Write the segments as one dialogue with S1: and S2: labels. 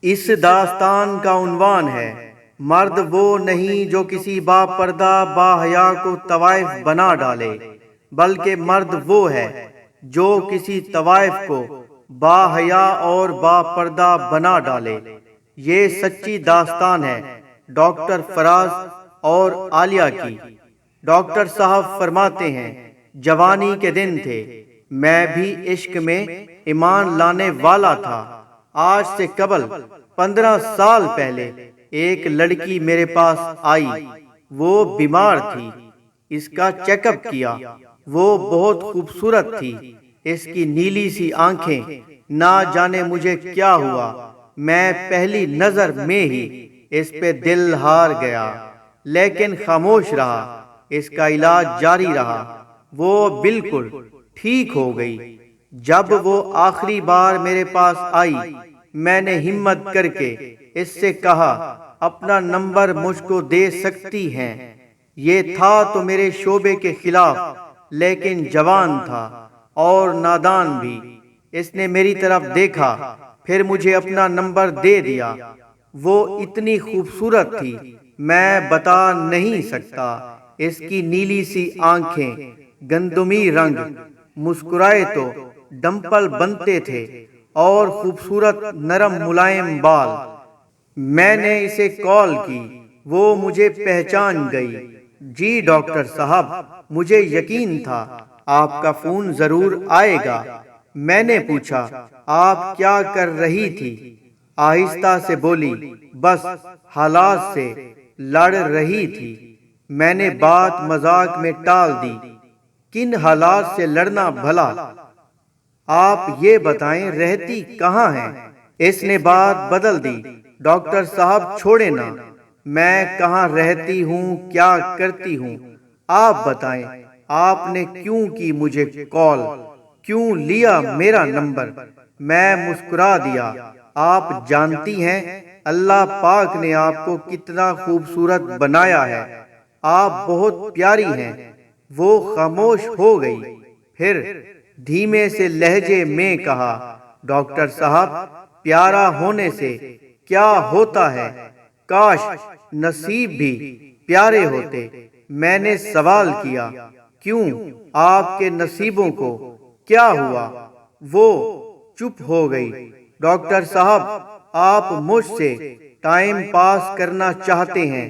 S1: اس داستان کا عنوان ہے مرد وہ نہیں جو کسی با پردہ با حیا کو طوائف بنا ڈالے، بلکہ مرد وہ ہے جو کسی طوائف کو با حیا اور با پردہ بنا ڈالے۔ یہ سچی داستان ہے ڈاکٹر فراز اور عالیہ کی۔ ڈاکٹر صاحب فرماتے ہیں، جوانی کے دن تھے، میں بھی عشق میں ایمان لانے والا تھا۔ آج سے قبل 15 سال پہلے ایک لڑکی میرے پاس آئی، وہ بیمار تھی، اس کا چیک اپ کیا، وہ بہت خوبصورت تھی، اس کی نیلی سی آنکھیں، نہ جانے مجھے کیا ہوا، میں پہلی نظر میں ہی اس پہ دل ہار گیا، لیکن خاموش رہا، اس کا علاج جاری رہا، وہ بالکل ٹھیک ہو گئی۔ جب وہ آخری بار میرے پاس آئی، میں نے ہمت کر کے اس سے کہا اپنا نمبر مجھ کو دے سکتی ہیں۔ یہ تھا تو میرے شعبے کے خلاف، لیکن جوان تھا اور نادان بھی۔ اس نے میری طرف دیکھا، پھر مجھے اپنا نمبر دے دیا۔ وہ اتنی خوبصورت تھی، میں بتا نہیں سکتا۔ اس کی نیلی سی آنکھیں، گندمی رنگ، مسکرائے تو ڈمپل بنتے تھے، اور خوبصورت نرم ملائم بال۔ میں نے اسے کال کی، وہ مجھے پہچان گئی۔ جی ڈاکٹر صاحب، مجھے یقین تھا آپ کا فون ضرور آئے گا۔ میں نے پوچھا آپ کیا کر رہی تھی؟ آہستہ سے بولی، بس حالات سے لڑ رہی تھی۔ میں نے بات مذاق میں ٹال دی، کن حالات سے لڑنا بھلا؟ آپ یہ بتائیں رہتی کہاں ہیں؟ اس نے بات بدل دی، ڈاکٹر صاحب چھوڑے نا، میں کہاں رہتی ہوں، کیا کرتی ہوں، آپ بتائیں، آپ نے کیوں کی مجھے کال، کیوں لیا میرا نمبر؟ میں مسکرا دیا، آپ جانتی ہیں اللہ پاک نے آپ کو کتنا خوبصورت بنایا ہے، آپ بہت پیاری ہیں۔ وہ خاموش ہو گئی، پھر دھیمے سے لہجے میں کہا، ڈاکٹر صاحب، پیارا ہونے سے کیا ہوتا ہے؟ کاش نصیب بھی پیارے ہوتے۔ میں نے سوال کیا، کیوں، آپ کے نصیبوں کو کیا ہوا؟ وہ چپ ہو گئی۔ ڈاکٹر صاحب، آپ مجھ سے ٹائم پاس کرنا چاہتے ہیں۔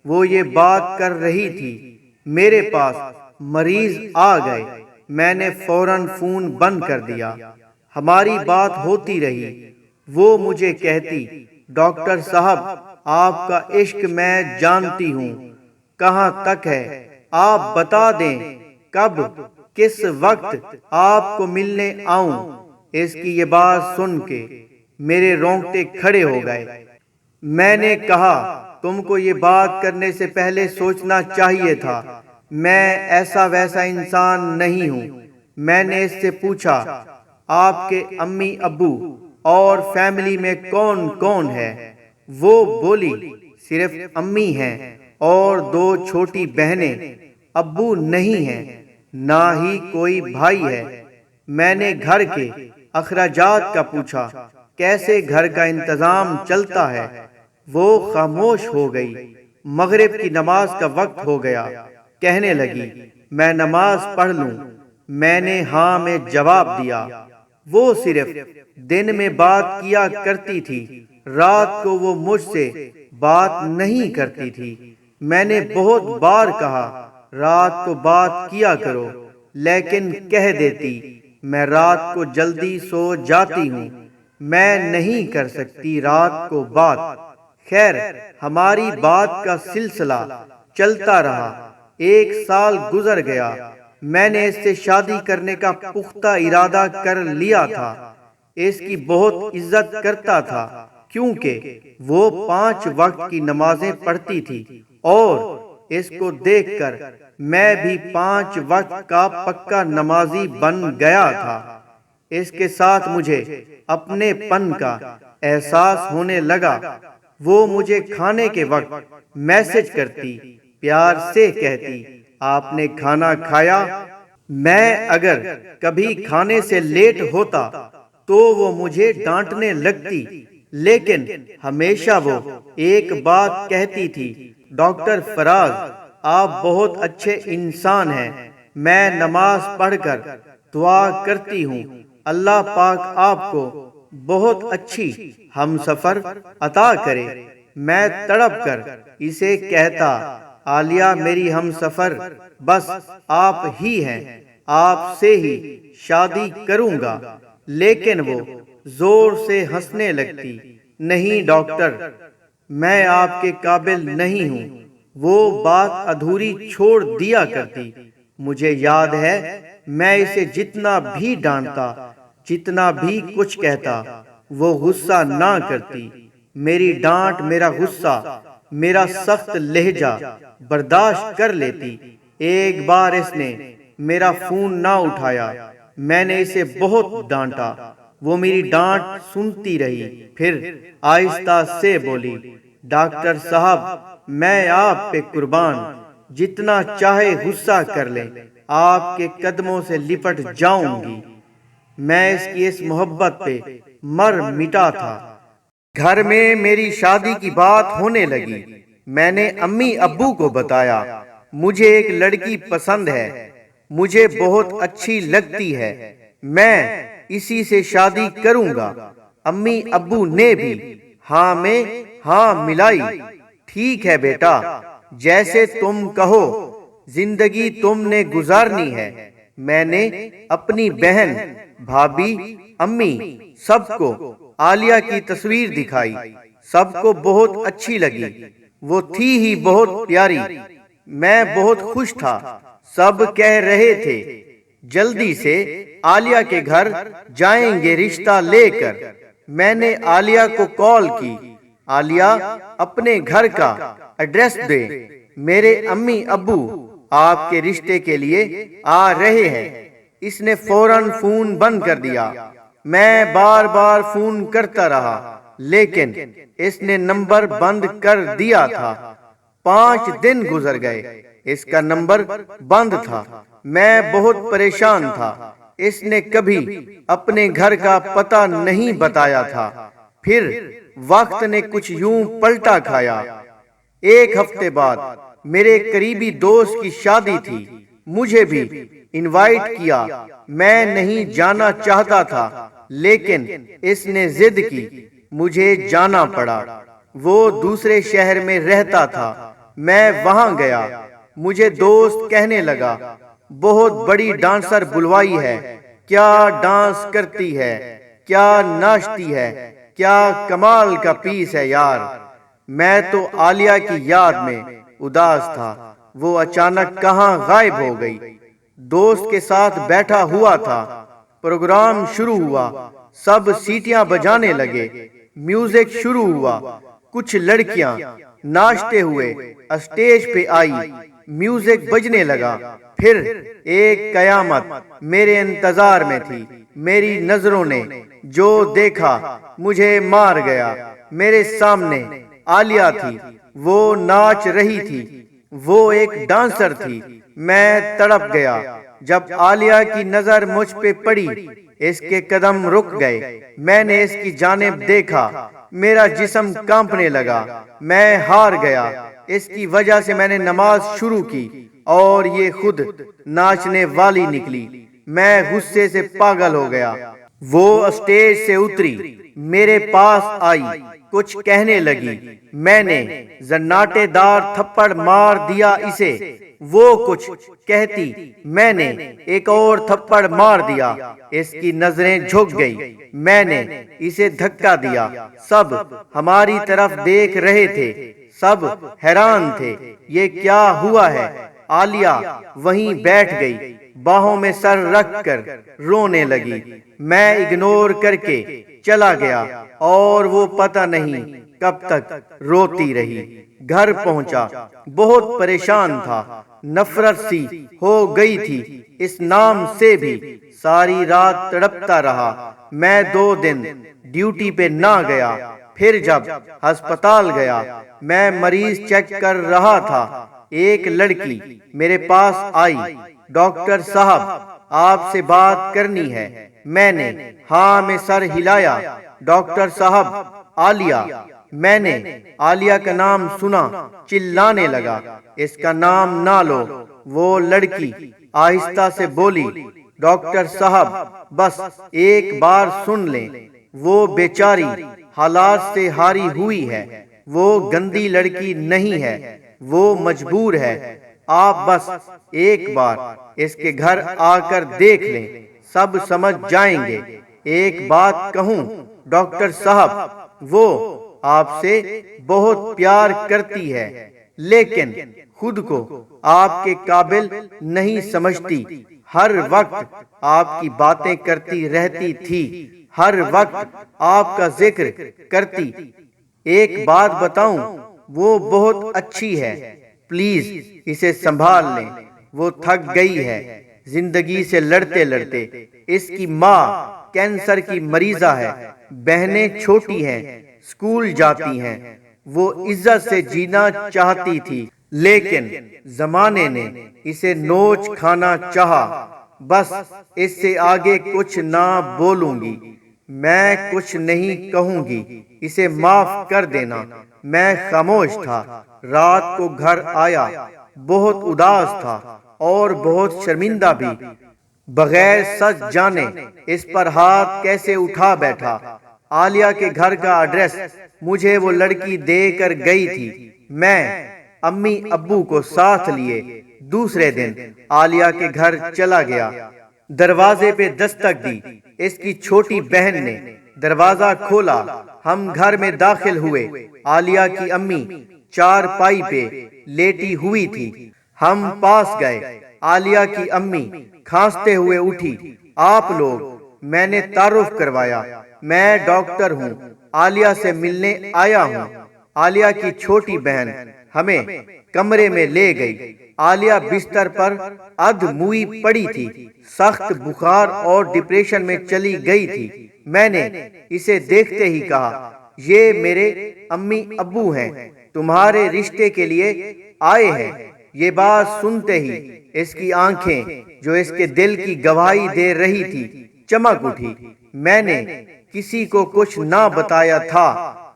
S1: وہ یہ بات کر رہی تھی، میرے پاس مریض آ گئے، میں نے فوراً فون بند کر دیا۔ ہماری بات ہوتی رہی، وہ مجھے کہتی، ڈاکٹر صاحب، آپ کا عشق میں جانتی ہوں کہاں تک ہے، آپ بتا دیں کب، کس وقت آپ کو ملنے آؤں؟ اس کی یہ بات سن کے میرے رونگٹے کھڑے ہو گئے۔ میں نے کہا، تم کو یہ بات کرنے سے پہلے سوچنا چاہیے تھا، میں ایسا ویسا انسان نہیں ہوں۔ میں نے اس سے پوچھا، آپ کے امی ابو اور فیملی میں کون کون ہے؟ وہ بولی، صرف امی ہیں اور 2 چھوٹی بہنیں، ابو نہیں ہیں، نہ ہی کوئی بھائی ہے۔ میں نے گھر کے اخراجات کا پوچھا، کیسے گھر کا انتظام چلتا ہے؟ وہ خاموش ہو گئی۔ مغرب کی نماز کا وقت ہو گیا، کہنے لگی، میں نماز پڑھ لوں؟ میں نے ہاں میں جواب دیا۔ وہ صرف دن میں بات کیا کرتی تھی، رات کو وہ مجھ سے بات نہیں کرتی تھی۔ میں نے بہت بار کہا رات کو بات کیا کرو، لیکن کہہ دیتی میں رات کو جلدی سو جاتی ہوں، میں نہیں کر سکتی رات کو بات۔ خیر، ہماری بات کا سلسلہ چلتا رہا، 1 سال گزر گیا۔ میں نے اس سے شادی کرنے کا پختہ ارادہ کر لیا تھا۔ اس کی بہت عزت کرتا تھا، کیونکہ وہ 5 وقت کی نمازیں پڑھتی تھی، اور اس کو دیکھ کر میں بھی 5 وقت کا پکا نمازی بن گیا تھا۔ اس کے ساتھ مجھے اپنے پن کا احساس ہونے لگا۔ وہ مجھے کھانے کے وقت میسج کرتی، پیار سے کہتی، آپ نے کھانا کھایا؟ میں اگر کبھی کھانے سے لیٹ ہوتا تو وہ مجھے ڈانٹنے لگتی، لیکن ہمیشہ وہ ایک بات کہتی تھی، ڈاکٹر فراز آپ بہت اچھے انسان ہیں، میں نماز پڑھ کر دعا کرتی ہوں اللہ پاک آپ کو بہت اچھی ہم سفر عطا کرے۔ میں تڑپ کر اسے کہتا، عالیہ میری ہم سفر بس آپ ہی ہیں، آپ سے ہی شادی کروں گا۔ لیکن وہ زور سے ہنسنے لگتی، نہیں ڈاکٹر، میں آپ کے قابل نہیں ہوں، وہ بات ادھوری چھوڑ دیا کرتی۔ مجھے یاد ہے میں اسے جتنا بھی ڈانٹتا، جتنا بھی کچھ کہتا، وہ غصہ نہ کرتی۔ میری ڈانٹ، میرا غصہ، میرا سخت لہجہ برداشت کر لیتی۔ ایک بار اس نے میرا فون نہ اٹھایا، میں نے اسے بہت ڈانٹا، وہ میری ڈانٹ سنتی رہی، پھر آہستہ سے بولی، ڈاکٹر صاحب میں آپ پہ قربان، جتنا چاہے غصہ کر لیں، آپ کے قدموں سے لپٹ جاؤں گی۔ میں اس کی اس محبت پہ مر مٹا تھا۔ گھر میں میری شادی کی بات ہونے لگی۔ میں نے امی ابو کو بتایا، مجھے ایک لڑکی پسند ہے، مجھے بہت اچھی لگتی ہے، میں اسی سے شادی کروں گا۔ امی ابو نے بھی ہاں میں ہاں ملائی۔ ٹھیک ہے بیٹا، جیسے تم کہو، زندگی تم نے گزارنی ہے۔ میں نے اپنی بہن، بھابھی، امی سب کو عالیہ کی تصویر دکھائی، سب کو بہت اچھی لگی، وہ تھی ہی بہت پیاری۔ میں بہت خوش تھا، سب کہہ رہے تھے جلدی سے عالیہ کے گھر جائیں گے رشتہ لے کر۔ میں نے عالیہ کو کال کی، عالیہ اپنے گھر کا ایڈریس دے، میرے امی ابو آپ کے رشتے کے لیے آ رہے ہیں۔ اس نے فوراً فون بند کر دیا۔ میں بار بار فون کرتا رہا، لیکن اس نے نمبر بند کر دیا تھا۔ 5 دن گزر گئے، اس کا نمبر بند تھا۔ میں بہت پریشان تھا، اس نے کبھی اپنے گھر کا پتہ نہیں بتایا تھا۔ پھر وقت نے کچھ یوں پلٹا کھایا۔ 1 ہفتے بعد میرے قریبی دوست کی شادی تھی، مجھے بھی انوائٹ کیا۔ میں نہیں جانا چاہتا تھا، لیکن اس نے ضد کی، مجھے جانا پڑا۔ وہ دوسرے شہر میں رہتا تھا، میں وہاں گیا۔ مجھے دوست کہنے لگا، بہت بڑی ڈانسر بلوائی ہے، کیا ڈانس کرتی ہے، کیا ناچتی ہے، کیا کمال کا پیس ہے یار۔ میں تو عالیہ کی یاد میں اداس تھا، وہ اچانک کہاں غائب ہو گئی۔ دوست کے ساتھ بیٹھا ہوا تھا، پروگرام شروع ہوا، سب سیٹیاں بجانے لگے، میوزک شروع ہوا، کچھ لڑکیاں ناچتے ہوئے اسٹیج پہ آئی، میوزک بجنے لگا۔ پھر ایک قیامت میرے انتظار میں تھی۔ میری نظروں نے جو دیکھا مجھے مار گیا۔ میرے سامنے عالیہ تھی، وہ ناچ رہی تھی، وہ ایک ڈانسر تھی۔ میں تڑپ گیا جب عالیہ کی نظر مجھ پہ پڑی، اس کے قدم رک گئے۔ میں نے اس کی جانب دیکھا، میرا جسم کانپنے لگا، میں ہار گیا۔ اس کی وجہ سے میں نے نماز شروع کی اور یہ خود ناچنے والی نکلی۔ میں غصے سے پاگل ہو گیا۔ وہ اسٹیج سے اتری، میرے پاس آئی، کچھ کہنے لگی، میں نے زناٹے دار تھپڑ مار دیا اسے۔ وہ کچھ کہتی، میں نے ایک اور تھپڑ مار دیا۔ اس کی نظریں جھک گئی، میں نے اسے دھکا دیا۔ سب ہماری طرف دیکھ رہے تھے، سب حیران تھے، یہ کیا ہوا ہے۔ عالیہ وہیں بیٹھ گئی، باہوں میں سر رکھ کر رونے لگی۔ میں اگنور کر کے چلا گیا اور وہ پتہ نہیں کب تک روتی رہی۔ گھر پہنچا، بہت پریشان تھا، نفرت سی ہو گئی تھی اس نام سے بھی۔ ساری رات تڑپتا رہا۔ میں 2 دن ڈیوٹی پہ نہ گیا۔ پھر جب ہسپتال گیا، میں مریض چیک کر رہا تھا، ایک لڑکی میرے پاس آئی، ڈاکٹر صاحب آپ سے بات کرنی ہے۔ میں نے ہاں میں سر ہلایا۔ ڈاکٹر صاحب عالیہ۔ میں نے عالیہ کا نام سنا، چلانے لگا، اس کا نام نہ لو۔ وہ لڑکی آہستہ سے بولی، ڈاکٹر صاحب بس ایک بار سن لیں، وہ بیچاری حالات سے ہاری ہوئی ہے، وہ گندی لڑکی نہیں ہے، وہ مجبور ہے، آپ بس ایک بار اس کے گھر آ کر دیکھ لیں، سب سمجھ جائیں گے۔ ایک بات کہوں ڈاکٹر صاحب، وہ آپ سے بہت پیار کرتی ہے، لیکن خود کو آپ کے قابل نہیں سمجھتی، ہر وقت آپ کی باتیں کرتی رہتی تھی، ہر وقت آپ کا ذکر کرتی۔ ایک بات بتاؤں، وہ بہت اچھی ہے، پلیز اسے سنبھال لیں، وہ تھک گئی ہے زندگی سے لڑتے لڑتے۔ اس کی ماں کینسر کی مریضہ ہے، بہنیں چھوٹی ہیں، اسکول جاتی ہیں، وہ عزت سے جینا چاہتی تھی، لیکن زمانے نے اسے نوچ کھانا چاہا۔ بس اس سے آگے کچھ نہ بولوں گی، میں کچھ نہیں کہوں گی، اسے معاف کر دینا۔ میں خاموش تھا، رات کو گھر آیا، بہت اداس تھا اور بہت شرمندہ بھی، بغیر سچ جانے اس پر ہاتھ کیسے اٹھا بیٹھا۔ عالیہ کے گھر کا ایڈریس مجھے وہ لڑکی دے کر گئی تھی۔ میں امی ابو کو ساتھ لیے دوسرے دن عالیہ کے گھر چلا گیا۔ دروازے پہ دستک دی، اس کی چھوٹی بہن نے دروازہ کھولا، ہم گھر میں داخل ہوئے۔ عالیہ کی امی چارپائی پہ لیٹی ہوئی تھی، ہم پاس گئے۔ عالیہ کی امی کھانستے ہوئے اٹھی، آپ لوگ؟ میں نے تعارف کروایا، میں ڈاکٹر ہوں، عالیہ سے ملنے آیا ہوں۔ عالیہ کی چھوٹی بہن ہمیں کمرے میں لے گئی۔ عالیہ بستر پر ادھ پڑی تھی، سخت بخار اور ڈپریشن میں چلی گئی تھی۔ میں نے اسے دیکھتے ہی کہا، یہ میرے امی ابو ہیں، تمہارے رشتے کے لیے آئے ہیں۔ یہ بات سنتے ہی اس کی آنکھیں، جو اس کے دل کی گواہی دے رہی تھی، چمک اٹھی۔ میں نے کسی کو کچھ نہ بتایا تھا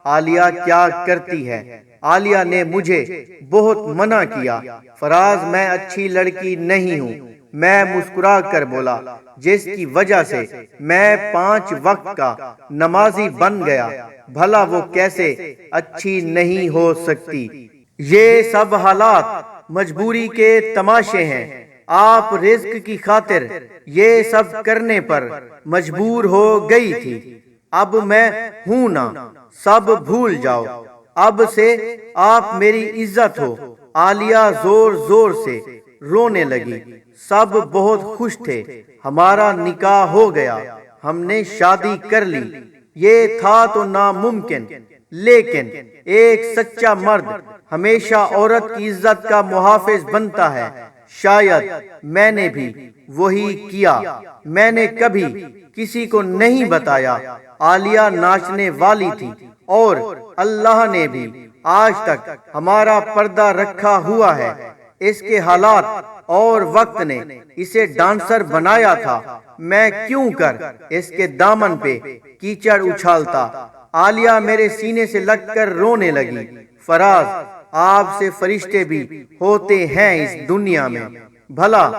S1: عالیہ کیا کرتی ہے۔ عالیہ نے مجھے بہت منع کیا، فراز میں اچھی لڑکی نہیں ہوں۔ میں مسکرا کر بولا، جس کی وجہ سے میں 5 وقت کا نمازی بن گیا، بھلا وہ کیسے اچھی نہیں ہو سکتی؟ یہ سب حالات مجبوری کے تماشے ہیں، آپ رزق کی خاطر یہ سب کرنے پر مجبور ہو گئی تھی۔ اب میں ہوں نا، سب بھول جاؤ، اب سے آپ میری عزت ہو۔ عالیہ زور زور سے رونے لگی، سب بہت خوش تھے، ہمارا نکاح ہو گیا، ہم نے شادی کر لی۔ یہ تھا تو ناممکن، لیکن ایک سچا مرد ہمیشہ عورت کی عزت کا محافظ بنتا ہے۔ شاید میں نے بھی وہی کیا۔ میں نے کبھی کسی کو نہیں بتایا عالیہ ناچنے والی تھی، اور اللہ نے بھی آج تک ہمارا پردہ رکھا ہوا ہے۔ اس کے حالات اور وقت نے اسے ڈانسر بنایا تھا، میں کیوں کر اس کے دامن پہ کیچڑ اچھالتا؟ عالیہ میرے سینے سے لگ کر رونے لگی۔ فراز، آپ سے فرشتے بھی ہوتے ہیں اس دنیا میں، بھلا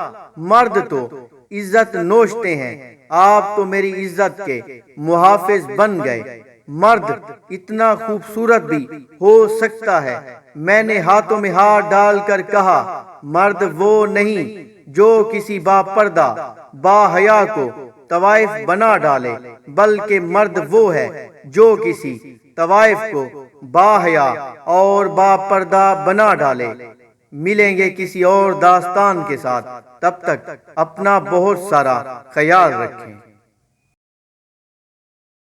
S1: مرد تو عزت نوچتے ہیں، آپ تو میری عزت کے محافظ بن گئے۔ مرد اتنا خوبصورت بھی ہو سکتا ہے؟ میں نے ہاتھوں میں ہاتھ ڈال کر کہا، مرد وہ نہیں جو کسی با پردہ با حیا کو طوائف بنا ڈالے، بلکہ مرد وہ ہے جو کسی طوائف کو با حیا اور با پردہ بنا ڈالے۔ ملیں گے کسی اور داستان کے ساتھ، تب تک اپنا بہت سارا خیال رکھیں۔